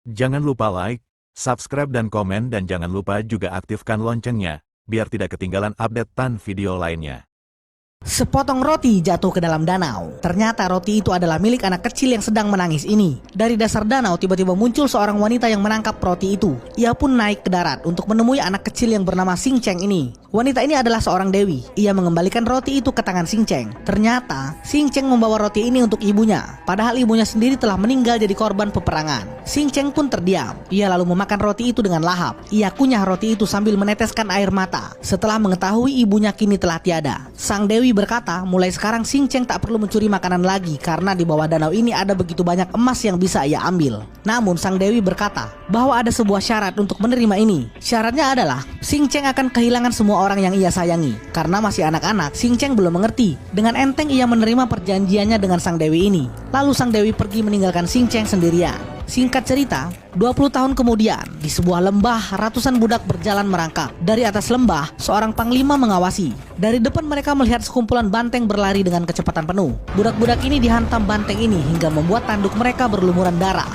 Jangan lupa like, subscribe dan komen dan jangan lupa juga aktifkan loncengnya, biar tidak ketinggalan update video lainnya. Sepotong roti jatuh ke dalam danau. Ternyata roti itu adalah milik anak kecil yang sedang menangis ini. Dari dasar danau tiba-tiba muncul seorang wanita yang menangkap roti itu. Ia pun naik ke darat untuk menemui anak kecil yang bernama Xing Cheng ini. Wanita ini adalah seorang dewi. Ia mengembalikan roti itu ke tangan Xing Cheng. Ternyata Xing Cheng membawa roti ini untuk ibunya. Padahal ibunya sendiri telah meninggal jadi korban peperangan. Xing Cheng pun terdiam. Ia lalu memakan roti itu dengan lahap. Ia kunyah roti itu sambil meneteskan air mata. Setelah mengetahui ibunya kini telah tiada, sang dewi berkata, mulai sekarang Xing Cheng tak perlu mencuri makanan lagi karena di bawah danau ini ada begitu banyak emas yang bisa ia ambil. Namun sang dewi berkata bahwa ada sebuah syarat untuk menerima ini. Syaratnya adalah Xing Cheng akan kehilangan semua orang yang ia sayangi. Karena masih anak-anak, Xing Cheng belum mengerti. Dengan enteng ia menerima perjanjiannya dengan sang dewi ini. Lalu sang dewi pergi meninggalkan Xing Cheng sendirian. Singkat cerita, 20 tahun kemudian, di sebuah lembah, ratusan budak berjalan merangkak. Dari atas lembah, seorang panglima mengawasi. Dari depan mereka melihat sekumpulan banteng berlari dengan kecepatan penuh. Budak-budak ini dihantam banteng ini hingga membuat tanduk mereka berlumuran darah.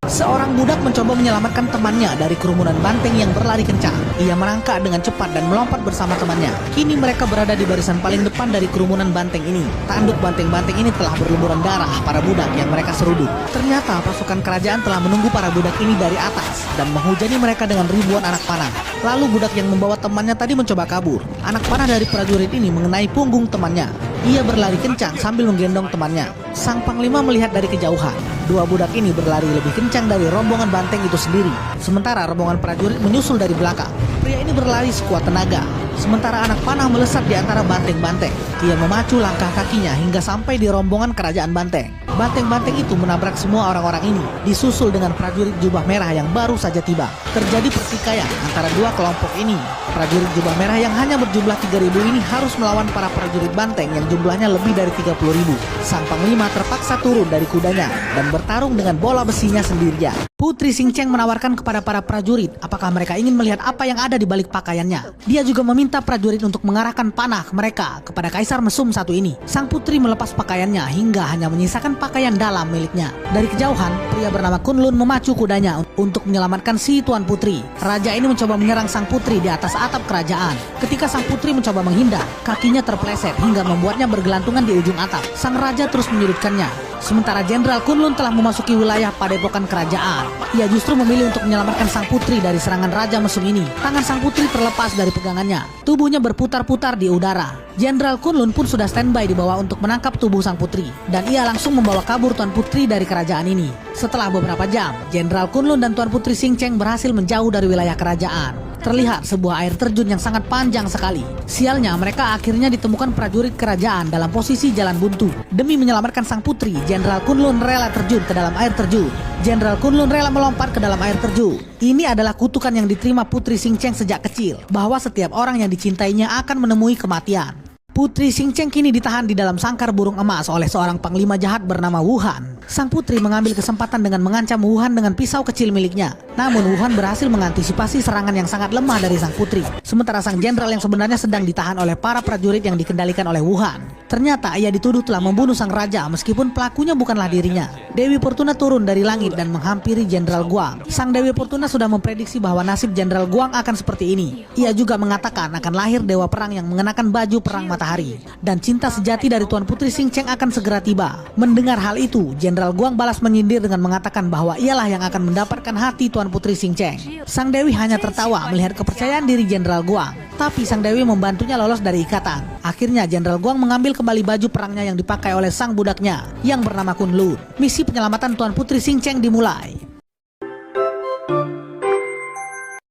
Seorang budak mencoba menyelamatkan temannya dari kerumunan banteng yang berlari kencang. Ia merangkak dengan cepat dan melompat bersama temannya. Kini mereka berada di barisan paling depan dari kerumunan banteng ini. Tanduk banteng-banteng ini telah berlumuran darah para budak yang mereka seruduk. Ternyata pasukan kerajaan telah menunggu para budak ini dari atas dan menghujani mereka dengan ribuan anak panah. Lalu budak yang membawa temannya tadi mencoba kabur. Anak panah dari prajurit ini mengenai punggung temannya. Ia berlari kencang sambil menggendong temannya. Sang panglima melihat dari kejauhan. Dua budak ini berlari lebih kencang dari rombongan banteng itu sendiri. Sementara rombongan prajurit menyusul dari belakang. Pria ini berlari sekuat tenaga. Sementara anak panah melesat di antara banteng-banteng. Ia memacu langkah kakinya hingga sampai di rombongan kerajaan banteng. Banteng-banteng itu menabrak semua orang-orang ini, disusul dengan prajurit jubah merah yang baru saja tiba. Terjadi pertikaian antara dua kelompok ini. Prajurit jubah merah yang hanya berjumlah 3.000 ini harus melawan para prajurit banteng yang jumlahnya lebih dari 30.000. Sang panglima terpaksa turun dari kudanya dan bertarung dengan bola besinya sendirian. Putri Xing Cheng menawarkan kepada para prajurit apakah mereka ingin melihat apa yang ada di balik pakaiannya. Dia juga meminta prajurit untuk mengarahkan panah mereka kepada Kaisar Mesum satu ini. Sang putri melepas pakaiannya hingga hanya menyisakan pakaian dalam miliknya. Dari kejauhan, pria bernama Kunlun memacu kudanya untuk menyelamatkan si tuan putri. Raja ini mencoba menyerang sang putri di atas atap kerajaan. Ketika sang putri mencoba menghindar, kakinya terpeleset hingga membuatnya bergelantungan di ujung atap. Sang raja terus menyudutkannya. Sementara Jenderal Kunlun telah memasuki wilayah padepokan kerajaan. Ia justru memilih untuk menyelamatkan sang putri dari serangan Raja Mesum ini. Tangan sang putri terlepas dari pegangannya. Tubuhnya berputar-putar di udara. Jenderal Kunlun pun sudah standby di bawah untuk menangkap tubuh sang putri. Dan ia langsung membawa kabur Tuan Putri dari kerajaan ini. Setelah beberapa jam, Jenderal Kunlun dan Tuan Putri Xing Cheng berhasil menjauh dari wilayah kerajaan. Terlihat sebuah air terjun yang sangat panjang sekali. Sialnya mereka akhirnya ditemukan prajurit kerajaan dalam posisi jalan buntu. Demi menyelamatkan sang putri, Jenderal Kunlun rela terjun ke dalam air terjun. Jenderal Kunlun rela melompat ke dalam air terjun. Ini adalah kutukan yang diterima Putri Xing Cheng sejak kecil, bahwa setiap orang yang dicintainya akan menemui kematian. Putri Xing Cheng kini ditahan di dalam sangkar burung emas oleh seorang panglima jahat bernama Wuhan. Sang putri mengambil kesempatan dengan mengancam Wuhan dengan pisau kecil miliknya. Namun Wuhan berhasil mengantisipasi serangan yang sangat lemah dari sang putri. Sementara sang jenderal yang sebenarnya sedang ditahan oleh para prajurit yang dikendalikan oleh Wuhan. Ternyata ia dituduh telah membunuh sang raja meskipun pelakunya bukanlah dirinya. Dewi Fortuna turun dari langit dan menghampiri Jenderal Guang. Sang Dewi Fortuna sudah memprediksi bahwa nasib Jenderal Guang akan seperti ini. Ia juga mengatakan akan lahir dewa perang yang mengenakan baju perang matahari. Dan cinta sejati dari Tuan Putri Xing Cheng akan segera tiba. Mendengar hal itu, Jenderal Guang balas menyindir dengan mengatakan bahwa ialah yang akan mendapatkan hati Tuan Putri Xing Cheng. Sang Dewi hanya tertawa melihat kepercayaan diri Jenderal Guang. Tapi sang Dewi membantunya lolos dari ikatan. Akhirnya Jenderal Guang mengambil kembali baju perangnya yang dipakai oleh sang budaknya yang bernama Kunlun. Misi penyelamatan Tuan Putri Xing Cheng dimulai.